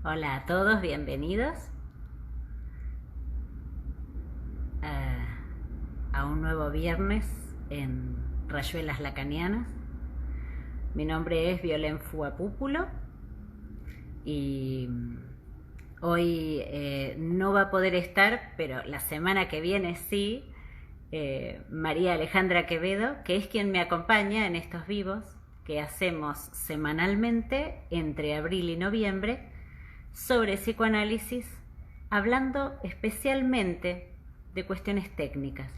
Hola a todos, bienvenidos a un nuevo viernes en Rayuelas Lacanianas. Mi nombre es Violén Fuapúpulo y hoy no va a poder estar, pero la semana que viene sí, María Alejandra Quevedo, que es quien me acompaña en estos vivos que hacemos semanalmente entre abril y noviembre sobre psicoanálisis, hablando especialmente de cuestiones técnicas.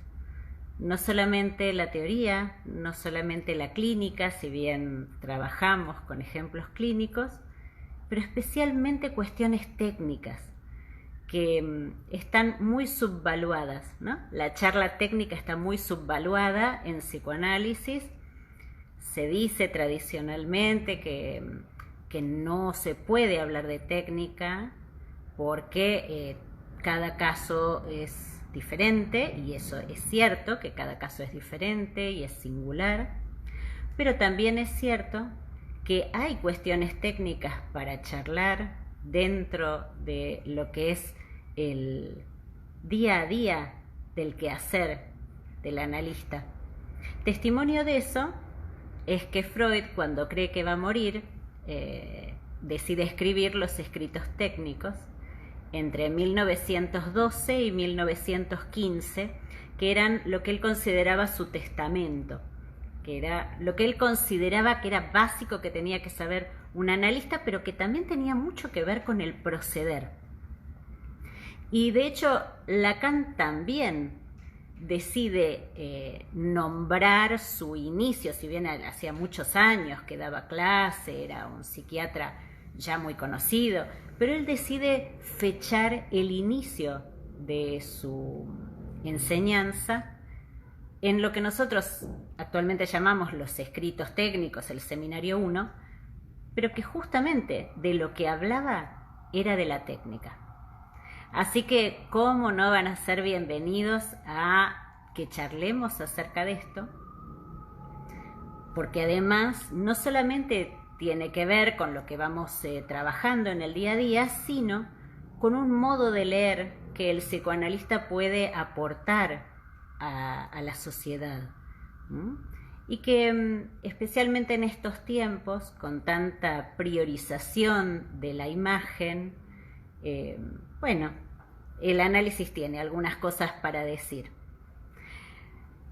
No solamente la teoría, no solamente la clínica, si bien trabajamos con ejemplos clínicos, pero especialmente cuestiones técnicas que están muy subvaluadas, ¿no? La charla técnica está muy subvaluada en psicoanálisis. Se dice tradicionalmente que no se puede hablar de técnica porque cada caso es diferente, y eso es cierto, que cada caso es diferente y es singular, pero también es cierto que hay cuestiones técnicas para charlar dentro de lo que es el día a día del quehacer del analista. Testimonio de eso es que Freud, cuando cree que va a morir, decide escribir los escritos técnicos entre 1912 y 1915, que eran lo que él consideraba su testamento, que era lo que él consideraba que era básico, que tenía que saber un analista, pero que también tenía mucho que ver con el proceder. Y de hecho, Lacan también decide nombrar su inicio, si bien hacía muchos años que daba clase, era un psiquiatra ya muy conocido, pero él decide fechar el inicio de su enseñanza en lo que nosotros actualmente llamamos los escritos técnicos, el seminario 1, pero que justamente de lo que hablaba era de la técnica. Así que, ¿cómo no van a ser bienvenidos a que charlemos acerca de esto? Porque además no solamente tiene que ver con lo que vamos trabajando en el día a día, sino con un modo de leer que el psicoanalista puede aportar a la sociedad. Y que especialmente en estos tiempos, con tanta priorización de la imagen, el análisis tiene algunas cosas para decir.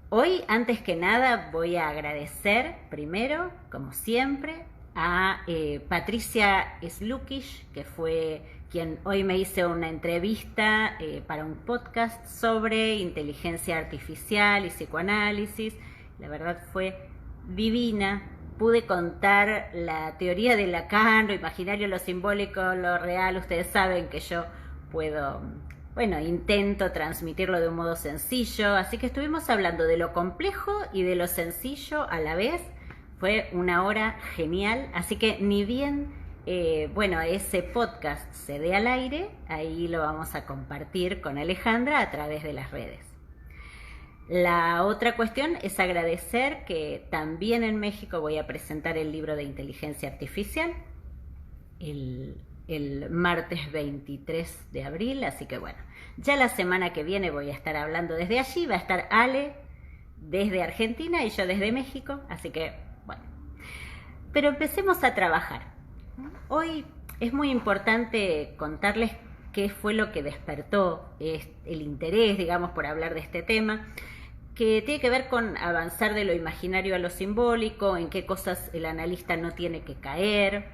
Hoy, antes que nada, voy a agradecer primero, como siempre, a Patricia Slukic, que fue quien hoy me hizo una entrevista para un podcast sobre inteligencia artificial y psicoanálisis. La verdad fue divina. Pude contar la teoría de Lacan, lo imaginario, lo simbólico, lo real. Ustedes saben que yo intento transmitirlo de un modo sencillo, así que estuvimos hablando de lo complejo y de lo sencillo a la vez. Fue una hora genial, así que ni bien, ese podcast se dé al aire, ahí lo vamos a compartir con Alejandra a través de las redes. La otra cuestión es agradecer que también en México voy a presentar el libro de inteligencia artificial el martes 23 de abril, así que ya la semana que viene voy a estar hablando desde allí, va a estar Ale desde Argentina y yo desde México, así que pero empecemos a trabajar. Hoy es muy importante contarles qué fue lo que despertó el interés, digamos, por hablar de este tema, que tiene que ver con avanzar de lo imaginario a lo simbólico, en qué cosas el analista no tiene que caer.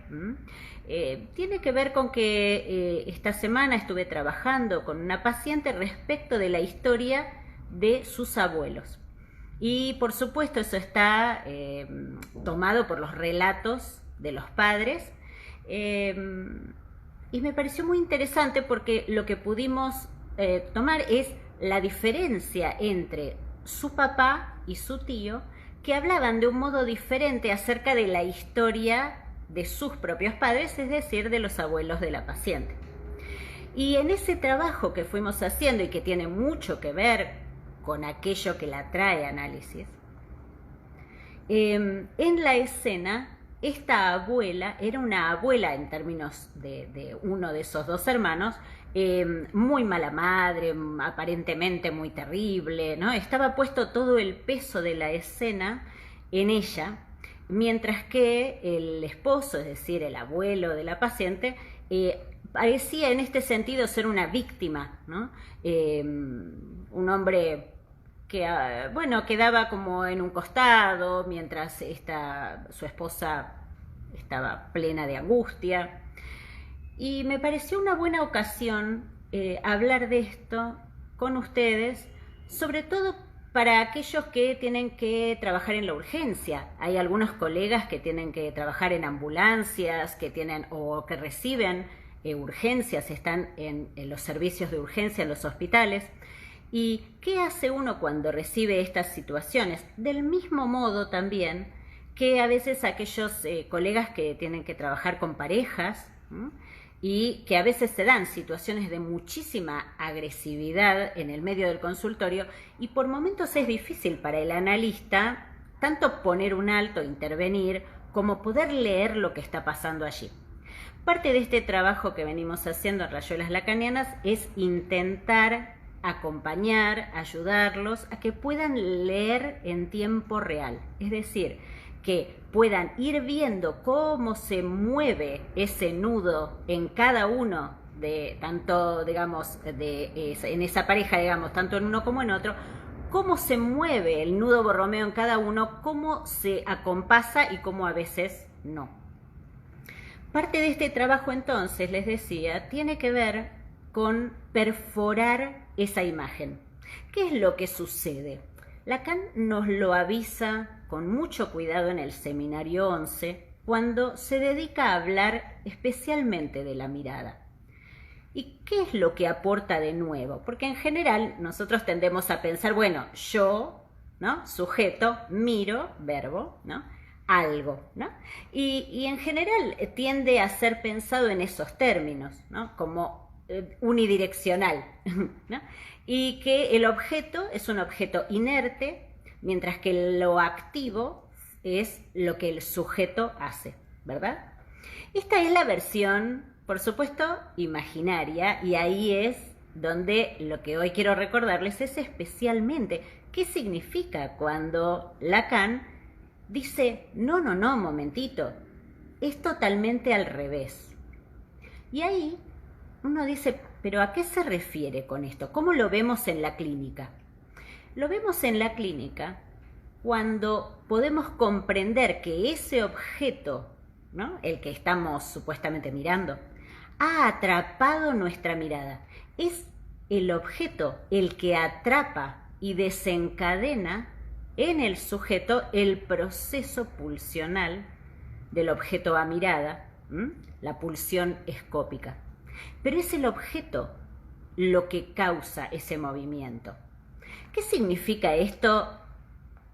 Tiene que ver con que esta semana estuve trabajando con una paciente respecto de la historia de sus abuelos. Y por supuesto eso está tomado por los relatos de los padres. Y me pareció muy interesante porque lo que pudimos tomar es la diferencia entre su papá y su tío, que hablaban de un modo diferente acerca de la historia de sus propios padres, es decir, de los abuelos de la paciente. Y en ese trabajo que fuimos haciendo y que tiene mucho que ver con aquello que la trae análisis, en la escena esta abuela era una abuela en términos de uno de esos dos hermanos, muy mala madre, aparentemente muy terrible, ¿no? Estaba puesto todo el peso de la escena en ella, mientras que el esposo, es decir, el abuelo de la paciente, parecía en este sentido ser una víctima, ¿no? Un hombre que, bueno, quedaba como en un costado mientras su esposa estaba plena de angustia. Y me pareció una buena ocasión hablar de esto con ustedes, sobre todo para aquellos que tienen que trabajar en la urgencia. Hay algunos colegas que tienen que trabajar en ambulancias, que tienen o que reciben urgencias, están en los servicios de urgencia en los hospitales. ¿Y qué hace uno cuando recibe estas situaciones? Del mismo modo también que a veces aquellos colegas que tienen que trabajar con parejas, ¿sí? Y que a veces se dan situaciones de muchísima agresividad en el medio del consultorio y por momentos es difícil para el analista tanto poner un alto, intervenir, como poder leer lo que está pasando allí. Parte de este trabajo que venimos haciendo en Rayuelas Lacanianas es intentar acompañar, ayudarlos a que puedan leer en tiempo real, es decir, que puedan ir viendo cómo se mueve ese nudo en cada uno de tanto, digamos, en esa pareja, digamos, tanto en uno como en otro, cómo se mueve el nudo borromeo en cada uno, cómo se acompasa y cómo a veces no. Parte de este trabajo entonces, les decía, tiene que ver con perforar esa imagen. ¿Qué es lo que sucede? Lacan nos lo avisa con mucho cuidado en el seminario 11 cuando se dedica a hablar especialmente de la mirada. ¿Y qué es lo que aporta de nuevo? Porque en general nosotros tendemos a pensar, bueno, yo, ¿no? Sujeto, miro, verbo, ¿no? Algo, ¿no? Y en general tiende a ser pensado en esos términos, ¿no? Como unidireccional, ¿no? Y que el objeto es un objeto inerte, mientras que lo activo es lo que el sujeto hace, ¿verdad? Esta es la versión, por supuesto, imaginaria, y ahí es donde lo que hoy quiero recordarles es especialmente qué significa cuando Lacan dice, no, momentito, es totalmente al revés. Y ahí uno dice, ¿pero a qué se refiere con esto? ¿Cómo lo vemos en la clínica? Lo vemos en la clínica cuando podemos comprender que ese objeto, ¿no? El que estamos supuestamente mirando, ha atrapado nuestra mirada. Es el objeto el que atrapa y desencadena en el sujeto el proceso pulsional del objeto a mirada, la pulsión escópica. Pero es el objeto lo que causa ese movimiento. ¿Qué significa esto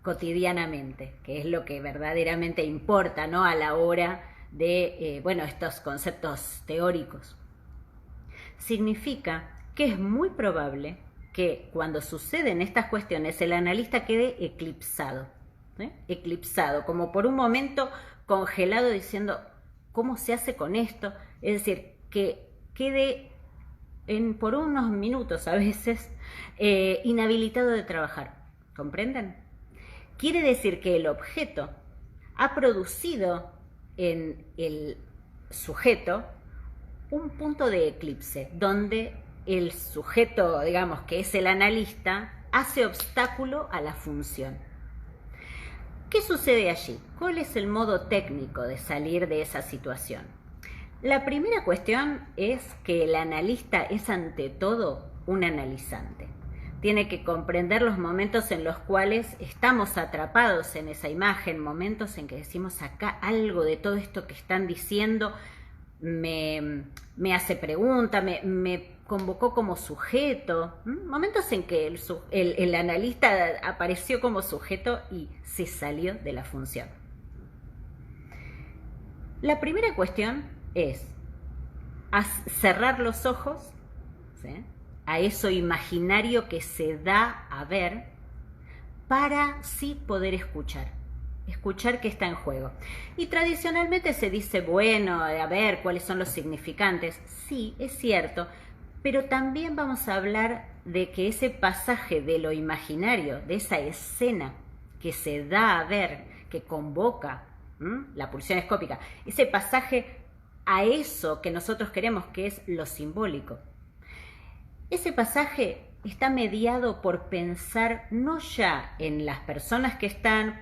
cotidianamente? Que es lo que verdaderamente importa, ¿no? A la hora de estos conceptos teóricos. Significa que es muy probable que cuando suceden estas cuestiones el analista quede eclipsado, eclipsado, como por un momento congelado diciendo, ¿cómo se hace con esto? Es decir, que quede por unos minutos a veces inhabilitado de trabajar. ¿Comprenden? Quiere decir que el objeto ha producido en el sujeto un punto de eclipse, donde el sujeto, digamos, que es el analista, hace obstáculo a la función. ¿Qué sucede allí? ¿Cuál es el modo técnico de salir de esa situación? La primera cuestión es que el analista es ante todo un analizante. Tiene que comprender los momentos en los cuales estamos atrapados en esa imagen, momentos en que decimos acá algo de todo esto que están diciendo me hace pregunta, me convocó como sujeto, momentos en que el analista apareció como sujeto y se salió de la función. La primera cuestión es cerrar los ojos, ¿sí?, a eso imaginario que se da a ver para sí poder escuchar. escuchar qué está en juego. Y tradicionalmente se dice, bueno, a ver, ¿cuáles son los significantes? Sí, es cierto, pero también vamos a hablar de que ese pasaje de lo imaginario, de esa escena que se da a ver, que convoca la pulsión escópica, ese pasaje a eso que nosotros queremos, que es lo simbólico. Ese pasaje está mediado por pensar no ya en las personas que están,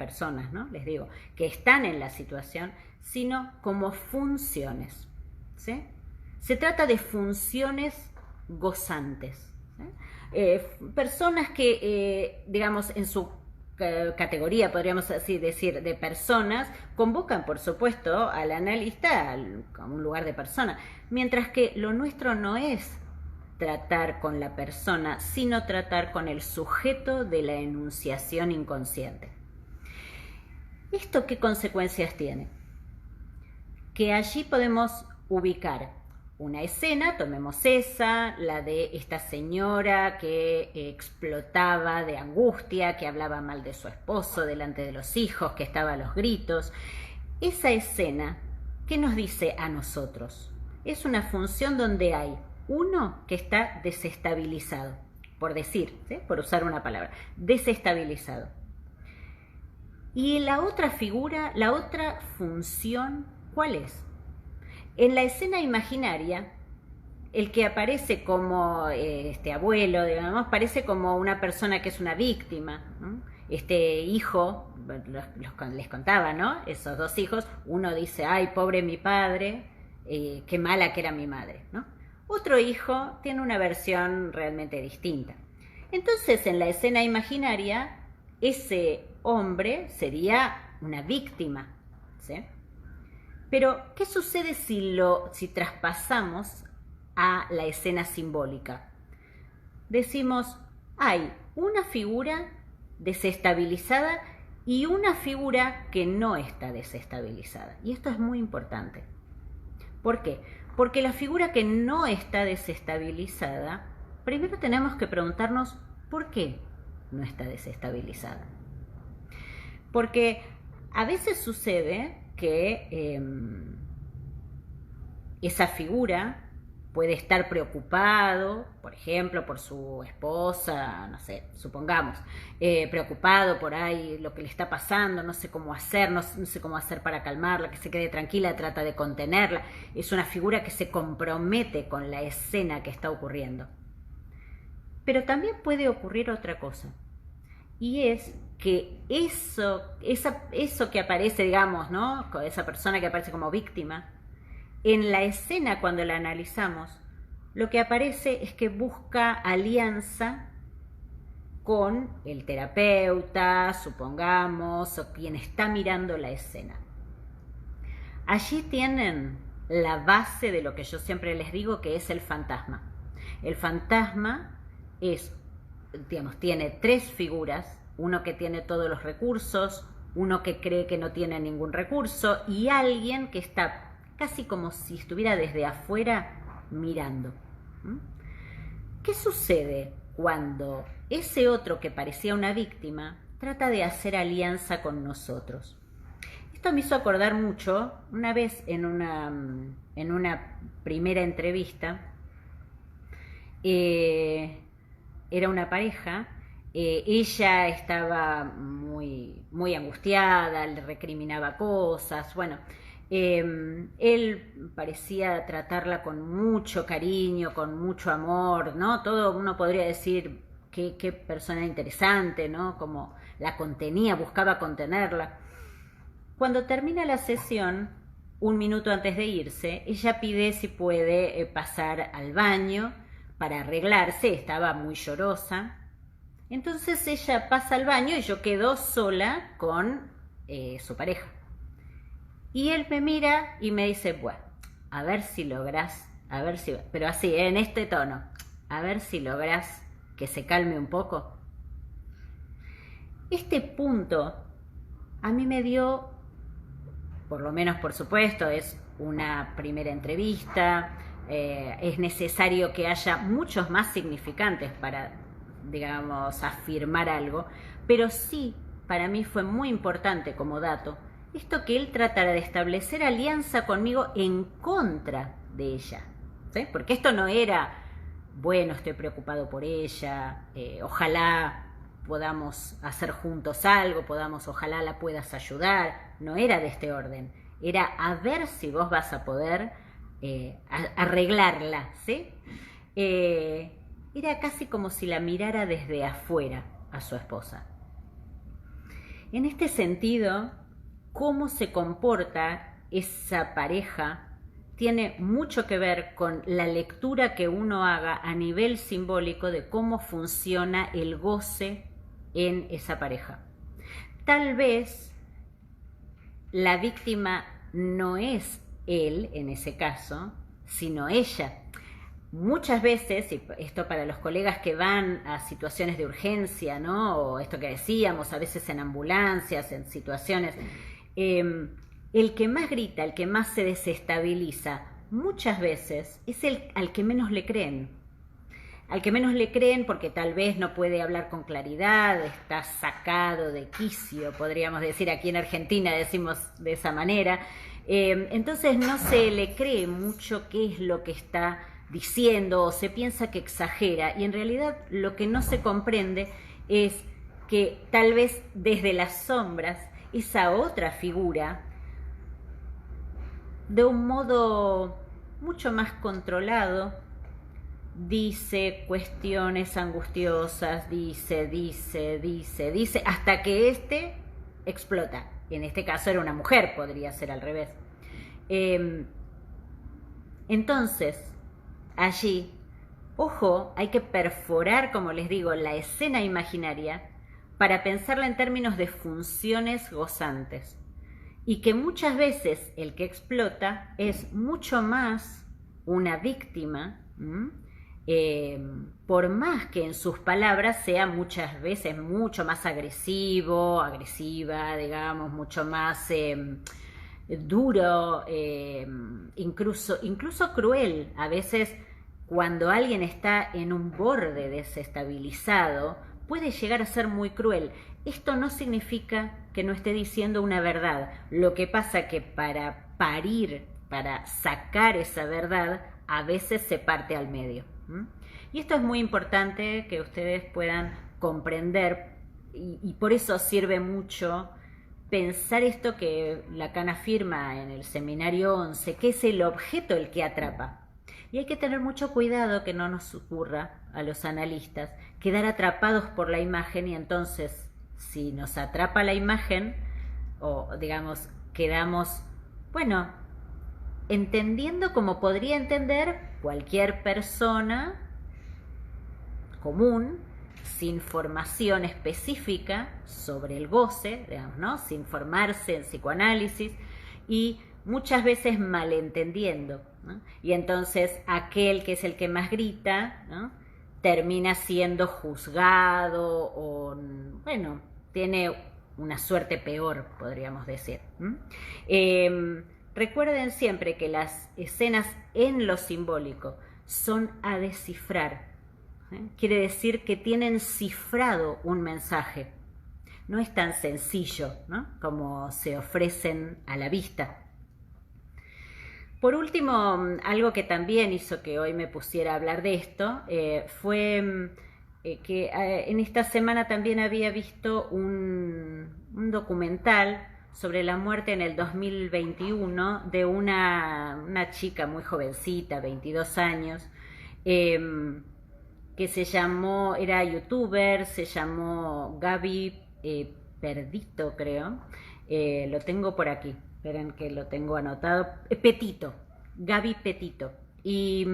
les digo, que están en la situación, sino como funciones, ¿sí? Se trata de funciones gozantes, ¿sí? Personas que, digamos, en su categoría, podríamos así decir, de personas, convocan, por supuesto, al analista a un lugar de persona, mientras que lo nuestro no es tratar con la persona, sino tratar con el sujeto de la enunciación inconsciente. ¿Esto qué consecuencias tiene? Que allí podemos ubicar una escena, tomemos esa, la de esta señora que explotaba de angustia, que hablaba mal de su esposo delante de los hijos, que estaba a los gritos. Esa escena, ¿qué nos dice a nosotros? Es una función donde hay uno que está desestabilizado, por decir, ¿sí? Por usar una palabra, desestabilizado. Y la otra figura, la otra función, ¿cuál es? En la escena imaginaria, el que aparece como este abuelo, digamos, parece como una persona que es una víctima, ¿no? Este hijo, les contaba, ¿no? Esos dos hijos, uno dice, ay, pobre mi padre, qué mala que era mi madre, ¿no? Otro hijo tiene una versión realmente distinta. Entonces, en la escena imaginaria, ese hombre sería una víctima, ¿sí? Pero, ¿qué sucede si traspasamos a la escena simbólica? Decimos, hay una figura desestabilizada y una figura que no está desestabilizada. Y esto es muy importante. ¿Por qué? Porque la figura que no está desestabilizada, primero tenemos que preguntarnos por qué no está desestabilizada. Porque a veces sucede que esa figura puede estar preocupado, por ejemplo, por su esposa, no sé, supongamos, preocupado por ahí lo que le está pasando, no sé cómo hacer, no sé cómo hacer para calmarla, que se quede tranquila, trata de contenerla. Es una figura que se compromete con la escena que está ocurriendo. Pero también puede ocurrir otra cosa, y es que eso que aparece, digamos, ¿no? Esa persona que aparece como víctima, en la escena, cuando la analizamos, lo que aparece es que busca alianza con el terapeuta, supongamos, o quien está mirando la escena. Allí tienen la base de lo que yo siempre les digo, que es el fantasma. El fantasma es, digamos, tiene tres figuras: uno que tiene todos los recursos, uno que cree que no tiene ningún recurso y alguien que está casi como si estuviera desde afuera mirando. ¿Qué sucede cuando ese otro que parecía una víctima trata de hacer alianza con nosotros? Esto me hizo acordar mucho una vez en una primera entrevista. Era una pareja. Ella estaba muy angustiada, le recriminaba cosas, bueno. Él parecía tratarla con mucho cariño, con mucho amor, ¿no? Todo uno podría decir qué persona interesante, ¿no? Como la contenía, buscaba contenerla. Cuando termina la sesión, un minuto antes de irse, ella pide si puede pasar al baño para arreglarse, estaba muy llorosa. Entonces ella pasa al baño y yo quedo sola con su pareja. Y él me mira y me dice, bueno, a ver si lográs, pero así, en este tono, a ver si lográs que se calme un poco. Este punto a mí me dio, por lo menos por supuesto, es una primera entrevista, es necesario que haya muchos más significantes para, digamos, afirmar algo, pero sí para mí fue muy importante como dato, esto que él tratara de establecer alianza conmigo en contra de ella, ¿sí? Porque esto no era, bueno, estoy preocupado por ella, ojalá podamos hacer juntos algo, ojalá la puedas ayudar, no era de este orden, era a ver si vos vas a poder arreglarla, ¿sí? Era casi como si la mirara desde afuera a su esposa. En este sentido, cómo se comporta esa pareja tiene mucho que ver con la lectura que uno haga a nivel simbólico de cómo funciona el goce en esa pareja. Tal vez la víctima no es él en ese caso, sino ella. Muchas veces, y esto para los colegas que van a situaciones de urgencia, ¿no? O esto que decíamos, a veces en ambulancias, en situaciones, el que más grita, el que más se desestabiliza, muchas veces es el al que menos le creen. Al que menos le creen porque tal vez no puede hablar con claridad, está sacado de quicio, podríamos decir, aquí en Argentina decimos de esa manera. Entonces no se le cree mucho qué es lo que está diciendo, o se piensa que exagera, y en realidad lo que no se comprende es que tal vez desde las sombras esa otra figura, de un modo mucho más controlado, dice cuestiones angustiosas, dice, hasta que este explota. En este caso era una mujer, podría ser al revés. Entonces, allí, ojo, hay que perforar, como les digo, la escena imaginaria para pensarla en términos de funciones gozantes. Y que muchas veces el que explota es mucho más una víctima, por más que en sus palabras sea muchas veces mucho más agresiva, digamos, mucho más duro, incluso cruel. A veces cuando alguien está en un borde desestabilizado, puede llegar a ser muy cruel. Esto no significa que no esté diciendo una verdad. Lo que pasa que para parir, para sacar esa verdad, a veces se parte al medio. Y esto es muy importante que ustedes puedan comprender, y por eso sirve mucho pensar esto que Lacan afirma en el seminario 11, que es el objeto el que atrapa. Y hay que tener mucho cuidado que no nos ocurra a los analistas quedar atrapados por la imagen, y entonces si nos atrapa la imagen, o digamos quedamos, bueno, entendiendo como podría entender cualquier persona común, sin formación específica sobre el goce, digamos, ¿no? Sin formarse en psicoanálisis, y muchas veces malentendiendo, ¿no? Y entonces aquel que es el que más grita, ¿no?, termina siendo juzgado, o bueno, tiene una suerte peor, podríamos decir. Recuerden siempre que las escenas en lo simbólico son a descifrar. Quiere decir que tienen cifrado un mensaje. No es tan sencillo, ¿no?, como se ofrecen a la vista. Por último, algo que también hizo que hoy me pusiera a hablar de esto fue que en esta semana también había visto un documental sobre la muerte en el 2021 de una chica muy jovencita, 22 años, que se llamó, era youtuber, se llamó Gaby Perdito, creo. Lo tengo por aquí, esperen que lo tengo anotado. Petito, Gaby Petito. Y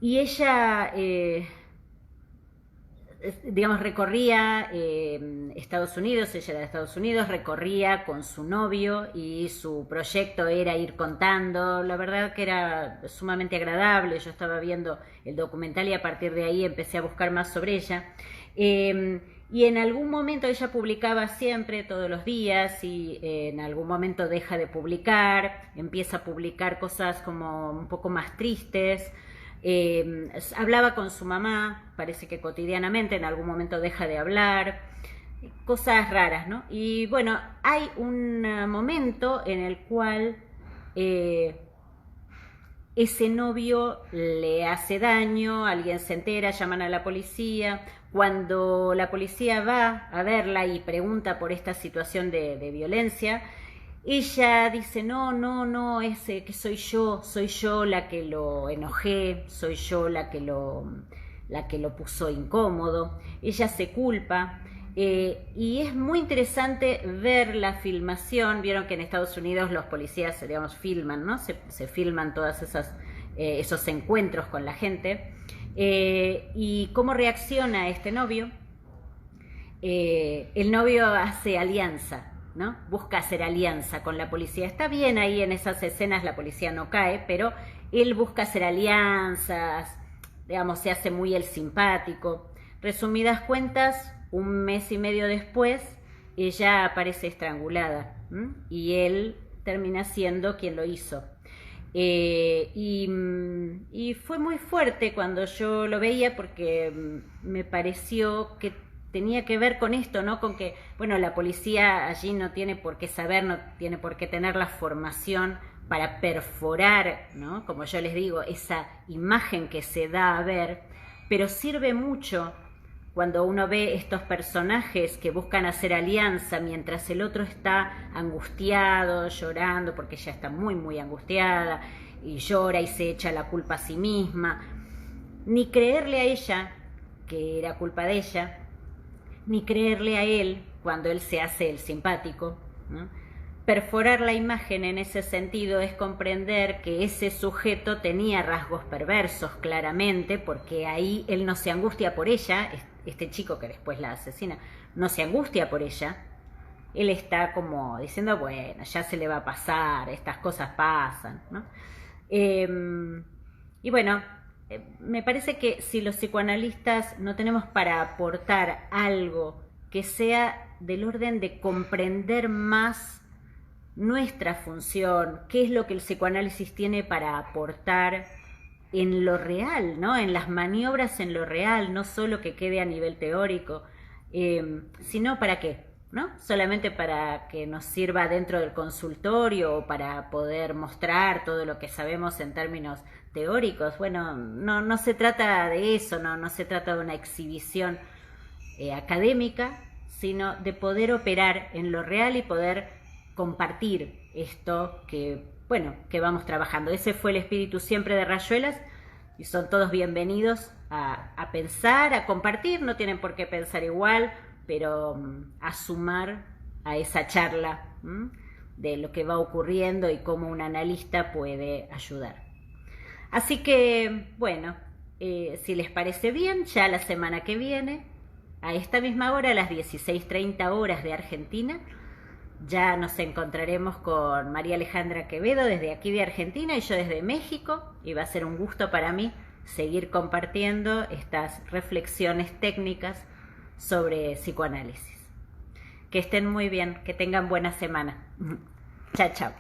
ella, digamos, recorría Estados Unidos, ella era de Estados Unidos, recorría con su novio, y su proyecto era ir contando. La verdad que era sumamente agradable. Yo estaba viendo el documental y a partir de ahí empecé a buscar más sobre ella. Y en algún momento ella publicaba siempre, todos los días, y en algún momento deja de publicar, empieza a publicar cosas como un poco más tristes. Hablaba con su mamá, parece que cotidianamente, en algún momento deja de hablar. cosas raras, ¿no? Y bueno, hay un momento en el cual ese novio le hace daño, alguien se entera, llaman a la policía. Cuando la policía va a verla y pregunta por esta situación de violencia, ella dice, no, no, no, es que soy yo la que lo enojé, soy yo la que lo puso incómodo. Ella se culpa. Y es muy interesante ver la filmación. Vieron que en Estados Unidos los policías, digamos, filman, ¿no? Se filman todas esos encuentros con la gente. Y cómo reacciona este novio. El novio hace alianza, ¿no? Busca hacer alianza con la policía. Está bien ahí en esas escenas, la policía no cae, pero él busca hacer alianzas, digamos, se hace muy el simpático. Resumidas cuentas, un mes y medio después, ella aparece estrangulada, ¿m? Y él termina siendo quien lo hizo. Y fue muy fuerte cuando yo lo veía porque me pareció que tenía que ver con esto, ¿no? Con que, bueno, la policía allí no tiene por qué saber, no tiene por qué tener la formación para perforar, ¿no? Como yo les digo, esa imagen que se da a ver, pero sirve mucho cuando uno ve estos personajes que buscan hacer alianza mientras el otro está angustiado, llorando, porque ella está muy, muy angustiada, y llora y se echa la culpa a sí misma. Ni creerle a ella, que era culpa de ella, ni creerle a él cuando él se hace el simpático, ¿no? Perforar la imagen en ese sentido es comprender que ese sujeto tenía rasgos perversos claramente, porque ahí él no se angustia por ella, este chico que después la asesina, no se angustia por ella, él está como diciendo, bueno, ya se le va a pasar, estas cosas pasan, ¿no? Y bueno, me parece que si los psicoanalistas no tenemos para aportar algo que sea del orden de comprender más nuestra función, qué es lo que el psicoanálisis tiene para aportar en lo real, ¿no? En las maniobras en lo real, no solo que quede a nivel teórico, sino para qué, ¿no? Solamente para que nos sirva dentro del consultorio o para poder mostrar todo lo que sabemos en términos teóricos. Bueno, no se trata de eso, no se trata de una exhibición académica, sino de poder operar en lo real y poder compartir esto que, bueno, que vamos trabajando. Ese fue el espíritu siempre de Rayuelas y son todos bienvenidos a pensar, a compartir, no tienen por qué pensar igual, pero a sumar a esa charla de lo que va ocurriendo y cómo un analista puede ayudar. Así que, bueno, si les parece bien, ya la semana que viene, a esta misma hora, a las 16:30 horas de Argentina, ya nos encontraremos con María Alejandra Quevedo desde aquí de Argentina y yo desde México, y va a ser un gusto para mí seguir compartiendo estas reflexiones técnicas sobre psicoanálisis. Que estén muy bien, que tengan buena semana. Chao, chao.